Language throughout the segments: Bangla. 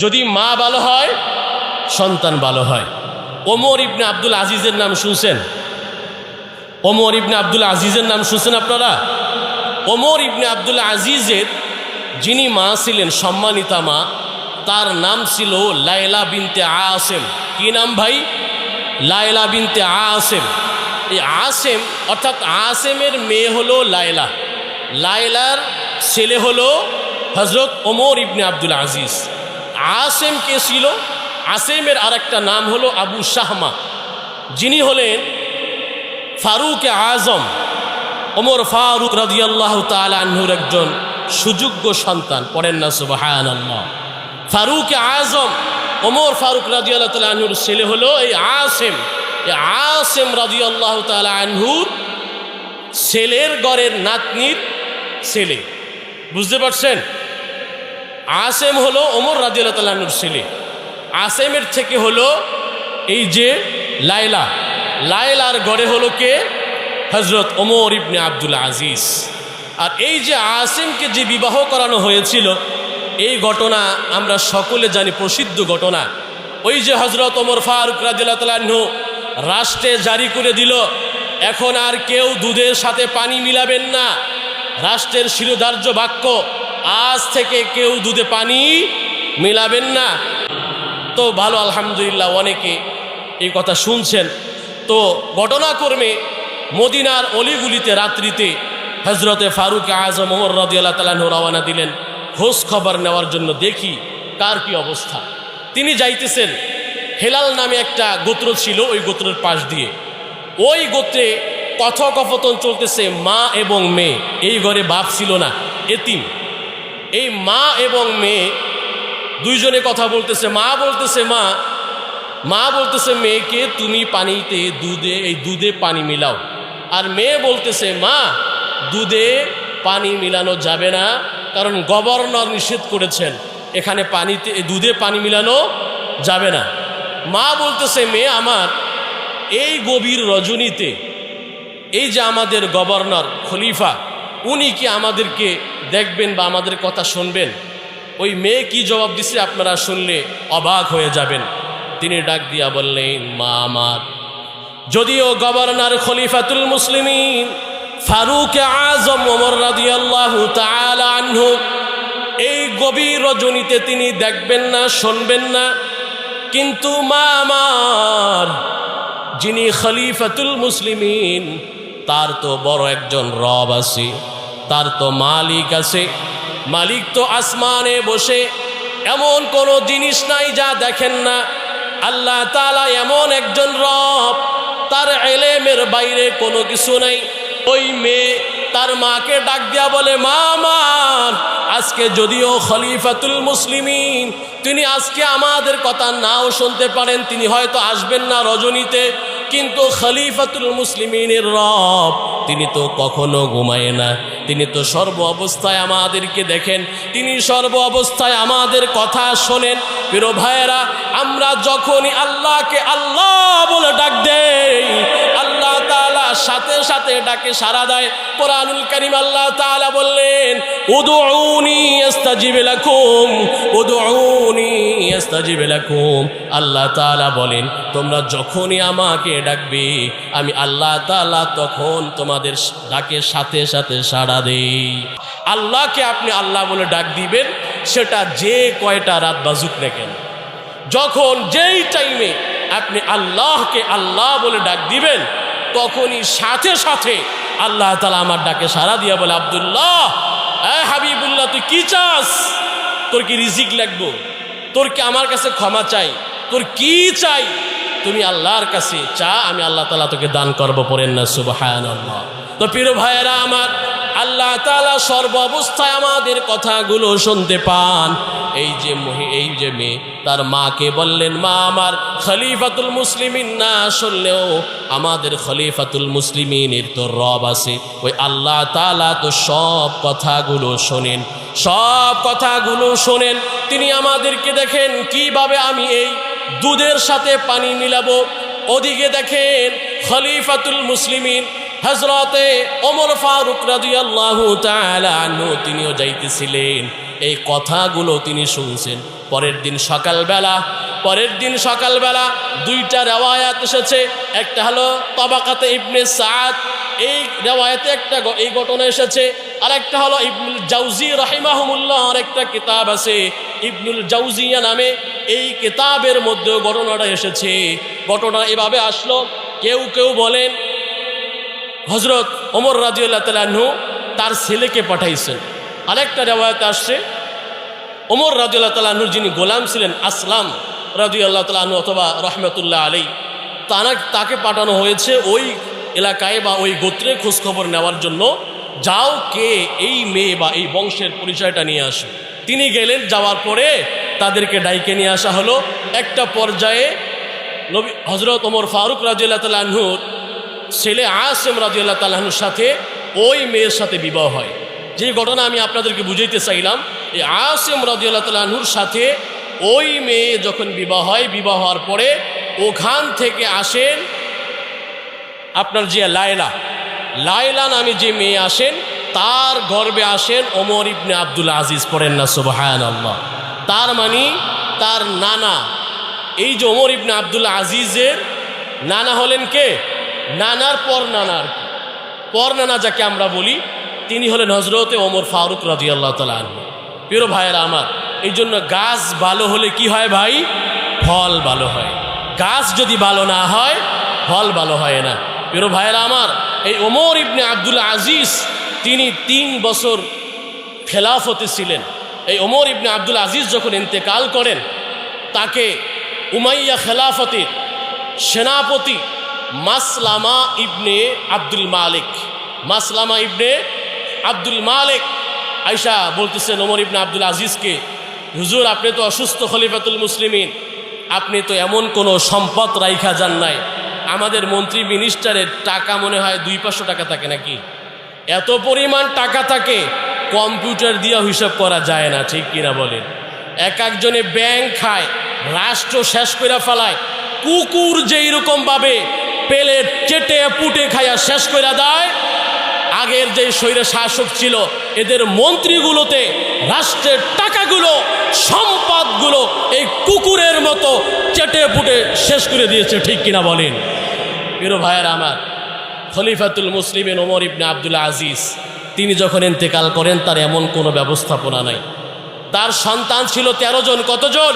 যদি মা ভালো হয় সন্তান ভালো হয়। ওমর ইবনে আব্দুল আজিজের নাম শুনছেন? ওমর ইবনে আব্দুল আজিজের নাম শুনছেন আপনারা? ওমর ইবনে আব্দুল আজিজের যিনি মা ছিলেন, সম্মানিতা মা, তার নাম ছিল লায়লা বিনতে আসেম। কি নাম ভাই? লায়লা বিনতে আসেম। এই আসেম অর্থাৎ আসেমের মেয়ে হলো লায়লা, লায়লার ছেলে হলো হজরত ওমর ইবনে আব্দুল আজিজ। আসেম কে ছিল? আসেমের আরেকটা নাম হলো আবু শাহমা, যিনি হলেন ফারুক আজম, ওমর ফারুক রাদিয়াল্লাহু তাআলা আনহুর একজন সুযোগ্য সন্তান। পড়েন না সুবহানাল্লাহ। ফারুক আজম ওমর ফারুক রাদিয়াল্লাহু তাআলা আনহুর ছেলে হলো এই আসেম। এই আসেম রাদিয়াল্লাহু তাআলা আনহুর ছেলের ঘরের নাতনির ছেলে। বুঝতে পারছেন? আসেম হলো ওমর রাদিয়াল্লাহু তাআলা আনহুর ছেলে। আসেমের থেকে হলো এই যে লায়লা, লায়লার ঘরে হলো কে? হজরত ওমর ইবনে আব্দুল আজিজ। আর এই যে আসেমকে যে বিবাহ করানো হয়েছিল, এই ঘটনা আমরা সকলে জানি, প্রসিদ্ধ ঘটনা। ওই যে হজরত ওমর ফারুক রাদিয়াল্লাহু তাআলা আনহু রাষ্ট্রে জারি করে দিল, এখন আর কেউ দুধের সাথে পানি মিলাবেন না। রাষ্ট্রের শিরোধার্য বাক্য, আজ থেকে কেউ দুধে পানি মিলাবেন না। তো ভালো, আলহামদুলিল্লাহ, অনেকে এই কথা শুনছেন। তো ঘটনাক্রমে মদিনার অলিগুলিতে রাত্রিতে হজরতে ফারুক আজম ওমর রাদিয়াল্লাহু তাআলা আনহু রওনা দিলেন খোঁজ খবর নেওয়ার জন্য, দেখি কার কি অবস্থা। তিনি যাইতেছেন, হেলাল নামে একটা গোত্র ছিল, ওই গোত্রের পাশ দিয়ে। ওই গোত্রে কথোপকথন চলতেছে মা এবং মেয়ে। এই ঘরে বাপ ছিল না, এতিম। এই মা এবং মেয়ে দুইজনে কথা বলতেছে। মা বলতেছে মেয়েকে, তুমি পানিতে দুধে পানি মিলাও। আর মেয়ে বলতেছে, মা, দুধে পানি মিলানো যাবে না, কারণ গভর্নর নিষেধ করেছেন, এখানে দুধে পানি মিলানো যাবে না। মা বলতেছে, মেয়ে আমার, এই গভীর রজনীতে এই যে আমাদের গভর্নর খলিফা, উনি কি আমাদেরকে দেখবেন বা আমাদের কথা শুনবেন? ওই মেয়ে কি জবাব দিছে আপনারা শুনলে অবাক হয়ে যাবেন। তিনি ডাক দিয়া বললেন, মা আমার, যদিও গভর্নর খলিফাতুল মুসলিমিন ফারুক আজম ওমর রাদিয়াল্লাহু তাআলা আনহু এই গভীর রজনীতে তিনি দেখবেন না, শুনবেন না, কিন্তু মা আমার, যিনি খলিফাতুল মুসলিমিন, তার তো বড় একজন রব আছে, তার তো মালিক আছে। মালিক তো আসমানে বসে, এমন কোনো জিনিস নাই যা দেখেন না। আল্লাহ তাআলা এমন একজন রব, তার ইলমের বাইরে কোনো কিছু নাই। ওই মেয়ে তার মাকে ডাক দিয়া বলে, মা আমার, আজকে যদিও খলিফাতুল মুসলিমিন, তিনি আজকে আমাদের কথা নাও শুনতে পারেন, তিনি হয়তো আসবেন না রজনীতে, কিন্তু খলিফাতুল মুসলিমিনের রব, তিনি তো কখনো ঘুমায় না, তিনি তো সর্ব অবস্থায় আমাদেরকে দেখেন, তিনি সর্ব অবস্থায় আমাদের কথা শোনেন। প্রিয় ভাইয়েরা, আমরা যখনই আল্লাহকে আল্লাহ বলে ডাক দেই, আল্লাহ তাআলা সাথে সাথে ডাকে সাড়া দেয়। কোরআনুল কারীম আল্লাহ তাআলা বললেন, উদউনি আস্তাজিব লাকুম, উদউনি আস্তাজিব লাকুম। আল্লাহ তাআলা বলেন, তোমরা যখনই আমাকে ডাকবে, আমি আল্লাহ তাআলা তখন তোমাদের ডাকে সাথে সাথে সাড়া দেই। আল্লাহকে আপনি আল্লাহ বলে ডাক দিবেন, সেটা যে কয়টা রাত বাজুক না কেন, যখন যেই টাইমে আপনি আল্লাহকে আল্লাহ বলে ডাক দিবেন, তখনই সাথে সাথে আল্লাহ তাআলা আমার ডাকে সাড়া দিয়া বলে, আব্দুল্লাহ, হাবিবুল্লাহ, তুই কি চাস? তোর কি রিজিক লাগবো? তোর কি আমার কাছে ক্ষমা চাই? তোর কি চাই? তুমি আল্লাহর কাছে চা, আমি আল্লাহ তাআলা তোকে দান করবো। পড়েন না সুবহানাল্লাহ। তো প্রিয় ভাইয়েরা আমার, আল্লাহ তাআলা সর্ব অবস্থায় আমাদের কথাগুলো শুনতে পান। এই যে মেয়ে তার মাকে বললেন, মা আমার, খলিফাতুল মুসলিমিন না শুনলেও আমাদের খলিফাতুল মুসলিমিনের তো রব আছে, ওই আল্লাহ তাআলা তো সব কথাগুলো শোনেন, সব কথাগুলো শোনেন। তিনি আমাদেরকে দেখেন কিভাবে আমি এই দুধের সাথে পানি মিলাবো। ওদিকে দেখেন খলিফাতুল মুসলিমিন হযরতে ওমর ফারুক রাদিয়াল্লাহু তাআলা আনহু, তিনিও যাইতেছিলেন এই কথাগুলো তিনি শুনছেন। পরের দিন সকালবেলা দুইটা রেওয়ায়াত এসেছে। একটা হলো তাবাকাতে ইবনে সাদ, এই রেওয়ায়াতে এই ঘটনা এসেছে। আর একটা হলো ইবনুল জাউজি রাহিমাহুমুল্লাহ, আর একটা কিতাব আছে ইবনুল জাউজিয়া নামে, এই কিতাবের মধ্যেও ঘটনাটা এসেছে। ঘটনা এভাবে আসলো, কেউ কেউ বলেন হযরত ওমর রাদিয়াল্লাহু তাআলা আনহু তার ছেলেকে পাঠাইছেন। আরেকটা রেওয়ায়াতে আসছে ওমর রাদিয়াল্লাহু তাআলা আনহুর যিনি গোলাম ছিলেন আসলাম রাদিয়াল্লাহু তাআলা আনহু অথবা রহমতুল্লাহ আলাইহি, তাকে পাঠানো হয়েছে ওই এলাকায় বা ওই গোত্রের খোঁজখবর নেওয়ার জন্য, যাও কে এই মেয়ে বা এই বংশের পরিচয়টা নিয়ে আসো। তিনি গেলেন, যাওয়ার পরে তাদেরকে ডাইকে নিয়ে আসা হলো। একটা পর্যায়ে নবী হযরত ওমর ফারুক রাদিয়াল্লাহু তাআলা আনহুর ছেলে আসিম রাদিয়াল্লাহু তাআলা আনহুর সাথে ওই মেয়ের সাথে বিবাহ হয়। যে ঘটনা আমি আপনাদেরকে বুঝাইতে চাইলাম, এই আসিম রাদিয়াল্লাহু তাআলা আনহুর সাথে ওই মেয়ে যখন বিবাহ হয়, বিবাহ হওয়ার পরে ওখান থেকে আসেন আপনার যে লায়লা নামে যে মেয়ে আসেন, তার গর্ভে আসেন ওমর ইবনে আব্দুল আজিজ। পড়েন না সুবহানাল্লাহ। তার মানে তার নানা, এই যে ওমর ইবনে আব্দুল আজিজের নানা হলেন কে? নানার পর নানা যাকে আমরা বলি, তিনি হলেন হযরতে ওমর ফারুক রাদিয়াল্লাহু তাআলা আনহু। প্রিয় ভাইয়েরা আমার, এই জন্য গাছ ভালো হলে কি হয় ভাই? ফল ভালো হয়। গাছ যদি ভালো না হয়, ফল ভালো হয় না। প্রিয় ভাইয়েরা আমার, এই ওমর ইবনে আব্দুল আজিজ তিনি 3 বছর খেলাফতে ছিলেন। এই ওমর ইবনে আব্দুল আজিজ যখন ইন্তেকাল করেন, তাকে উমাইয়া খেলাফতের সেনাপতি মাসলামা ইবনে আব্দুল মালিক আয়সা বলতেছেন ওমর ইবনে আব্দুল আজিজকে, হুজুর আপনি তো অসুস্থ খলিফাতুল মুসলিমিন, আপনি তো এমন কোনো সম্পদ রাইখা যান নাই। আমাদের মন্ত্রী মিনিস্টারের টাকা মনে হয় 200-500 টাকা থাকে নাকি? এত পরিমাণ টাকা থাকে, কম্পিউটার দিয়ে হিসাব করা যায় না, ঠিক কিনা বলেন? এক একজনে ব্যাংক খায়, রাষ্ট্র শেষ করে ফেলায়। কুকুর যেই রকম ভাবে পেলেট চেটে পুটে খাইয়া শেষ করে দেয়, আগের যে স্বৈর শাসক ছিল, এদের মন্ত্রীগুলোতে রাষ্ট্রের টাকাগুলো, সম্পদগুলো এই কুকুরের মতো চেটে পুটে শেষ করে দিয়েছে, ঠিক কিনা বলেন? প্রিয় ভাইয়েরা আমার, খলিফাতুল মুসলিমিন ওমর ইবনে আব্দুল আজিজ তিনি যখন ইন্তেকাল করেন, তার এমন কোনো ব্যবস্থাপনা নাই। তার সন্তান ছিল 13 জন। কতজন?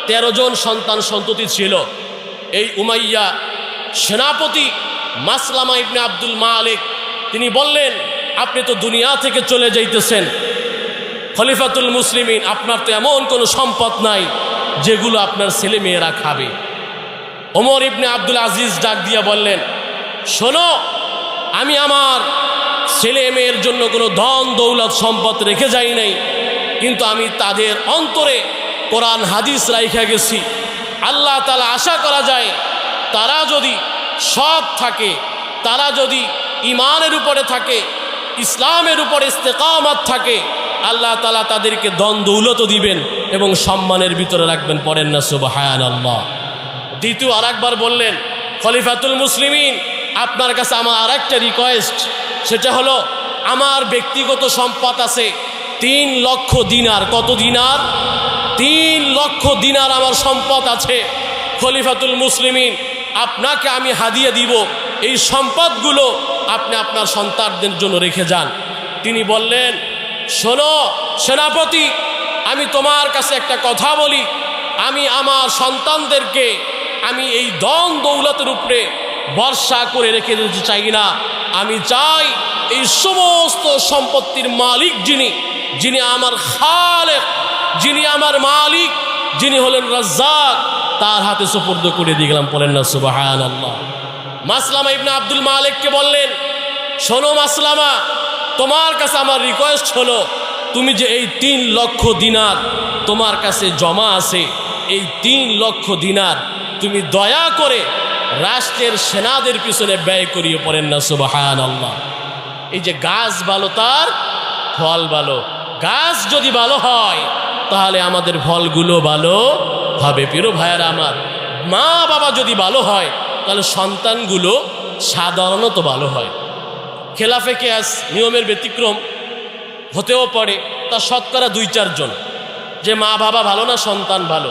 13 জন সন্তান সন্ততি ছিল। এই উমাইয়া সেনাপতি মাসলামা ইবনে আব্দুল মালিক তিনি বললেন, আপনি তো দুনিয়া থেকে চলে যাইতেছেন, খলিফাতুল মুসলিমিন আপনার তো এমন কোনো সম্পদ নাই যেগুলো আপনার ছেলে মেয়েরা খাবে। ওমর ইবনে আব্দুল আজিজ ডাক দিয়া বললেন, শোনো, আমি আমার ছেলে মেয়ের জন্য কোনো ধন দৌলত সম্পদ রেখে যাই নাই, কিন্তু আমি তাদের অন্তরে কোরআন হাদিস রাইখা গেছি। আল্লাহ তাআলা আশা করা যায়, তারা যদি সৎ থাকে, তারা যদি ইমানের উপরে থাকে, ইসলামের উপরে ইস্তেকামত থাকে, আল্লাহ তাআলা তাদেরকে ধন দৌলত দিবেন এবং সম্মানের ভিতরে রাখবেন। পড়েন না সুবহানাল্লাহ। দ্বিতীয় আরেকবার বললেন, খলিফাতুল মুসলিমিন আপনার কাছে আমার আরেকটা রিকোয়েস্ট, সেটা হলো আমার ব্যক্তিগত সম্পদ আছে 3 লক্ষ দিনার। কত দিনার? 3 লক্ষ দিনার আমার সম্পদ আছে। খলিফাতুল মুসলিমিন আপনাকে আমি হাদিয়া দিব, এই সম্পদগুলো আপনি আপনার সন্তানদের জন্য রেখে যান। তিনি বললেন, শোনো সেনাপতি, আমি তোমার কাছে একটা কথা বলি, আমি আমার সন্তানদেরকে আমি এই ধন দৌলতের উপরে ভরসা করে রেখে দিতে চাই না। আমি চাই এই সমস্ত সম্পত্তির মালিক যিনি আমার খালেক, যিনি আমার মালিক, যিনি হলেন রাজ্জাক, তার হাতে সুপুর্দ করে দিয়ে গেলাম। বলেন না সুবহানাল্লাহ। মাসলামা ইবনে আব্দুল মালিককে বললেন, শোনো মাসলামা, তোমার কাছে আমার রিকোয়েস্ট হলো, তুমি যে এই 3 লক্ষ দিনার তোমার কাছে জমা আছে, এই 3 লক্ষ দিনার তুমি দয়া করে রাষ্ট্রের সেনাদের পিছনে ব্যয় করিয়ে। পড়েন না সুবহানাল্লাহ। এই যে গাছ ভালো, তার ফল ভালো। গাছ যদি ভালো হয়, তাহলে আমাদের ফলগুলো ভালো হবে। প্রিয় ভাইয়েরা আমার, মা বাবা যদি ভালো হয়, তাহলে সন্তানগুলো সাধারণত ভালো হয়। খেলাফে কিয়াস নিয়মের ব্যতিক্রম হতেও পারে, তা শতকরা 2-4 জন, যে মা বাবা ভালো না সন্তান ভালো।